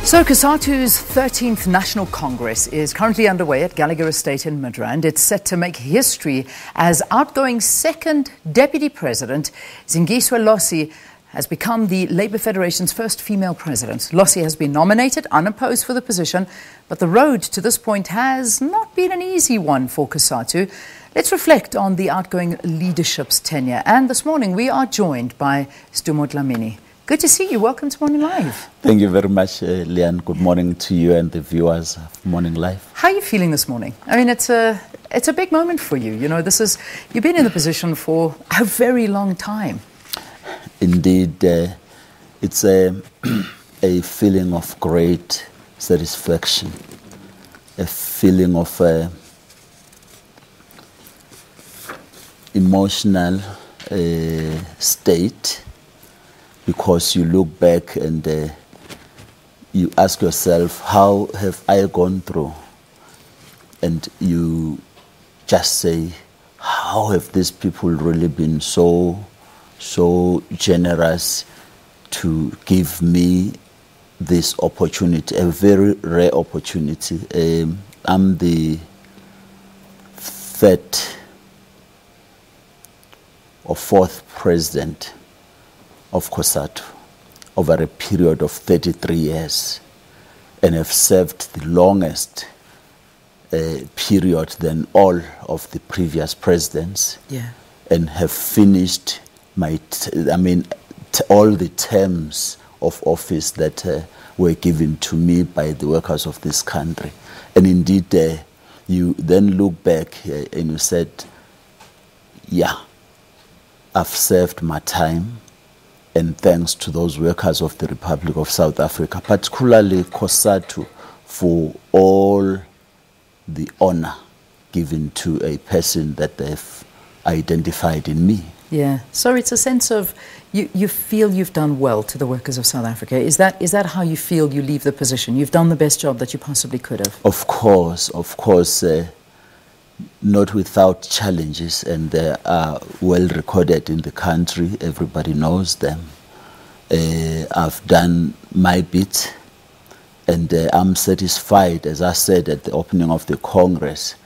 So COSATU's 13th National Congress is currently underway at Gallagher Estate in Midrand. It's set to make history as outgoing second Deputy President Zingiswa Losi has become the Labour Federation's first female president. Losi has been nominated unopposed for the position, but the road to this point has not been an easy one for COSATU. Let's reflect on the outgoing leadership's tenure. And this morning we are joined by Sdumo Dlamini. Good to see you. Welcome to Morning Live. Thank you very much, Leanne. Good morning to you and the viewers of Morning Live. How are you feeling this morning? I mean, it's a big moment for you. You know, you've been in the position for a very long time. Indeed, it's a feeling of great satisfaction, a feeling of emotional state. Because you look back and you ask yourself, how have I gone through? And you just say, how have these people really been so generous to give me this opportunity, a very rare opportunity. I'm the third or fourth president of COSATU over a period of 33 years, and have served the longest period than all of the previous presidents, and have finished all the terms of office that were given to me by the workers of this country. And indeed, you then look back and you said, yeah, I've served my time. And thanks to those workers of the Republic of South Africa, particularly COSATU, for all the honor given to a person that they've identified in me. Yeah, so it's a sense of you feel you've done well to the workers of South Africa. Is that how you feel you leave the position? You've done the best job that you possibly could have? Of course, not without challenges, and they are well recorded in the country. Everybody knows them. I've done my bit, and I'm satisfied. As I said at the opening of the Congress,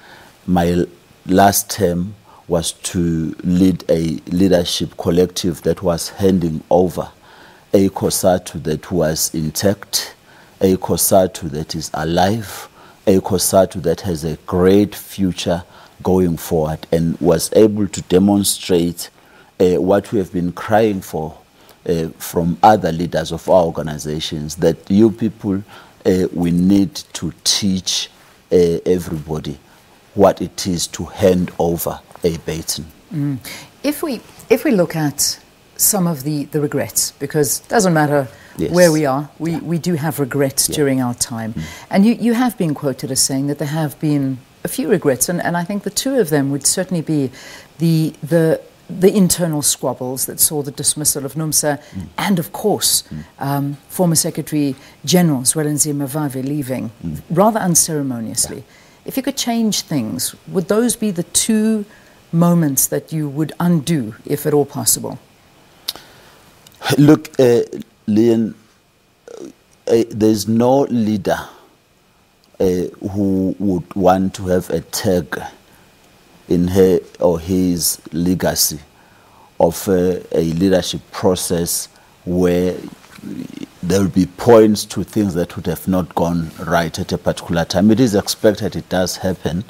my last term was to lead a leadership collective that was handing over a COSATU that was intact, a COSATU that is alive, a COSATU that has a great future going forward, and was able to demonstrate what we have been crying for from other leaders of our organizations, that you people, we need to teach everybody what it is to hand over a baton. If we look at some of the regrets, because it doesn't matter where we are, we do have regrets during our time. And you have been quoted as saying that there have been a few regrets, and I think the two of them would certainly be the internal squabbles that saw the dismissal of NUMSA and, of course, former Secretary General Zuma leaving rather unceremoniously. If you could change things, would those be the two moments that you would undo, if at all possible? Look, Leon, there's no leader who would want to have a tag in her or his legacy of a leadership process where there will be points to things that would have not gone right at a particular time. It is expected, it does happen.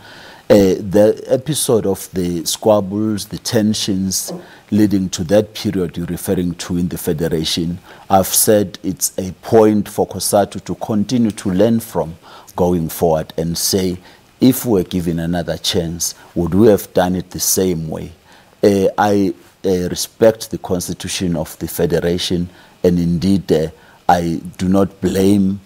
The episode of the squabbles, the tensions leading to that period you're referring to in the Federation, I've said it's a point for COSATU to continue to learn from going forward and say, if we're given another chance, would we have done it the same way? I respect the constitution of the Federation, and indeed I do not blame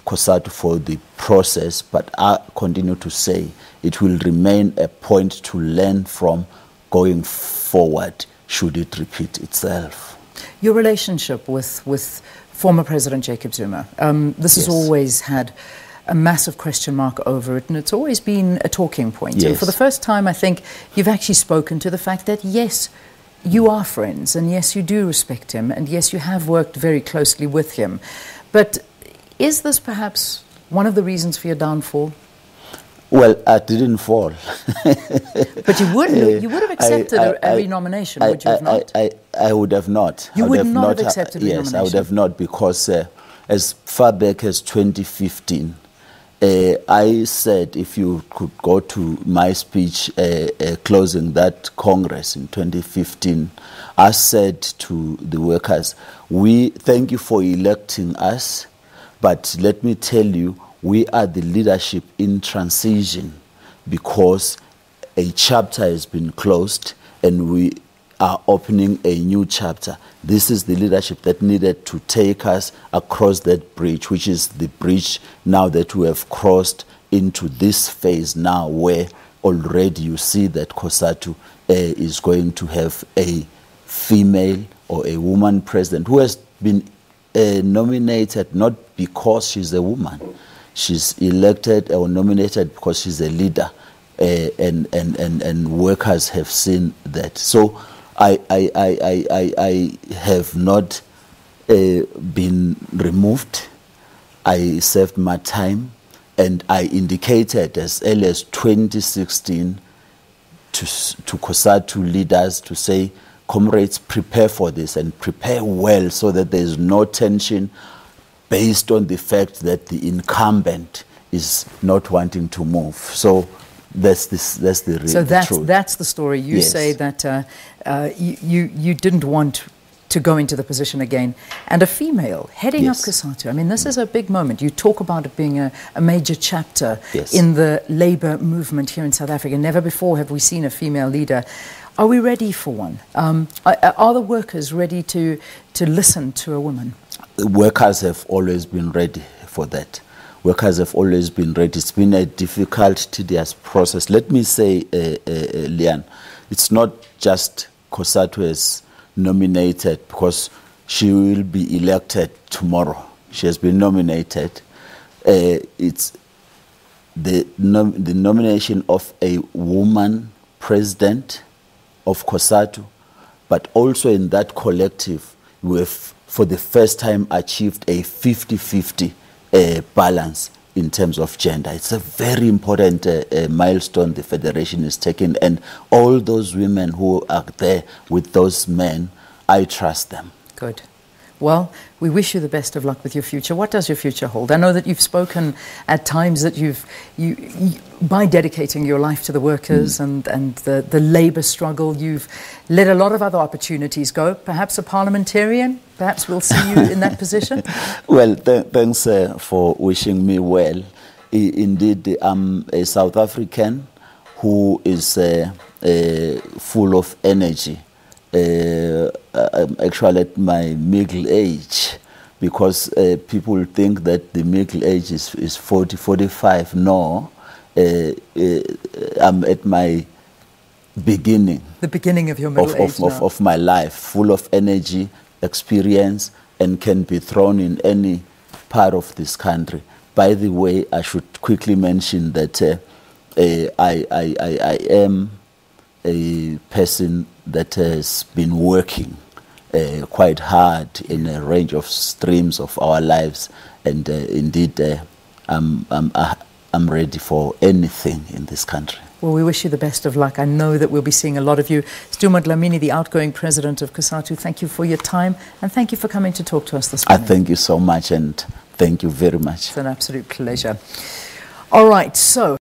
COSATU for the process, but I continue to say it will remain a point to learn from going forward should it repeat itself. Your relationship with former President Jacob Zuma, this has always had a massive question mark over it, and it's always been a talking point. Yes. And for the first time, I think you've actually spoken to the fact that, yes, you are friends, and yes, you do respect him, and yes, you have worked very closely with him. But Is this perhaps one of the reasons for your downfall? Well, I didn't fall. But you would have accepted a renomination, would you have not? I would have not. You would not have accepted yes, renomination? I would have not, because as far back as 2015, I said, if you could go to my speech closing that Congress in 2015, I said to the workers, we thank you for electing us, but let me tell you, we are the leadership in transition, because a chapter has been closed and we are opening a new chapter. This is the leadership that needed to take us across that bridge, which is the bridge now that we have crossed into this phase now, where already you see that COSATU is going to have a female or a woman president who has been nominated not because she's a woman. She's elected or nominated because she's a leader, and workers have seen that. So I have not been removed. I served my time, and I indicated as early as 2016 to COSATU leaders to say, comrades, prepare for this and prepare well, so that there is no tension based on the fact that the incumbent is not wanting to move. So that's the real So truth. That's the story. You Yes. say that you didn't want to go into the position again. And a female heading Yes. up COSATU, I mean, this is a big moment. You talk about it being a major chapter Yes. in the labour movement here in South Africa. Never before have we seen a female leader. Are we ready for one? Are the workers ready to listen to a woman? Workers have always been ready for that. Workers have always been ready. It's been a difficult, tedious process. Let me say, Leanne, it's not just COSATU has nominated, because she will be elected tomorrow. She has been nominated. It's the nomination of a woman president of COSATU, but also in that collective, we have for the first time achieved a 50-50 balance in terms of gender. It's a very important milestone the Federation is taking, and all those women who are there with those men, I trust them. Good. Well, we wish you the best of luck with your future. What does your future hold? I know that you've spoken at times that you by dedicating your life to the workers and the labour struggle, you've let a lot of other opportunities go. Perhaps a parliamentarian? Perhaps we'll see you in that position? Well, thanks for wishing me well. Indeed, I'm a South African who is full of energy. I'm actually at my middle age, because people think that the middle age is 40, 45. No, I'm at my beginning. The beginning of your middle age of my life, full of energy, experience, and can be thrown in any part of this country. By the way, I should quickly mention that I am a person that has been working quite hard in a range of streams of our lives, and indeed I'm ready for anything in this country. Well, we wish you the best of luck. I know that we'll be seeing a lot of you. Sdumo Dlamini, the outgoing president of COSATU, thank you for your time, and thank you for coming to talk to us this morning. I thank you so much, and thank you very much. It's an absolute pleasure. All right, so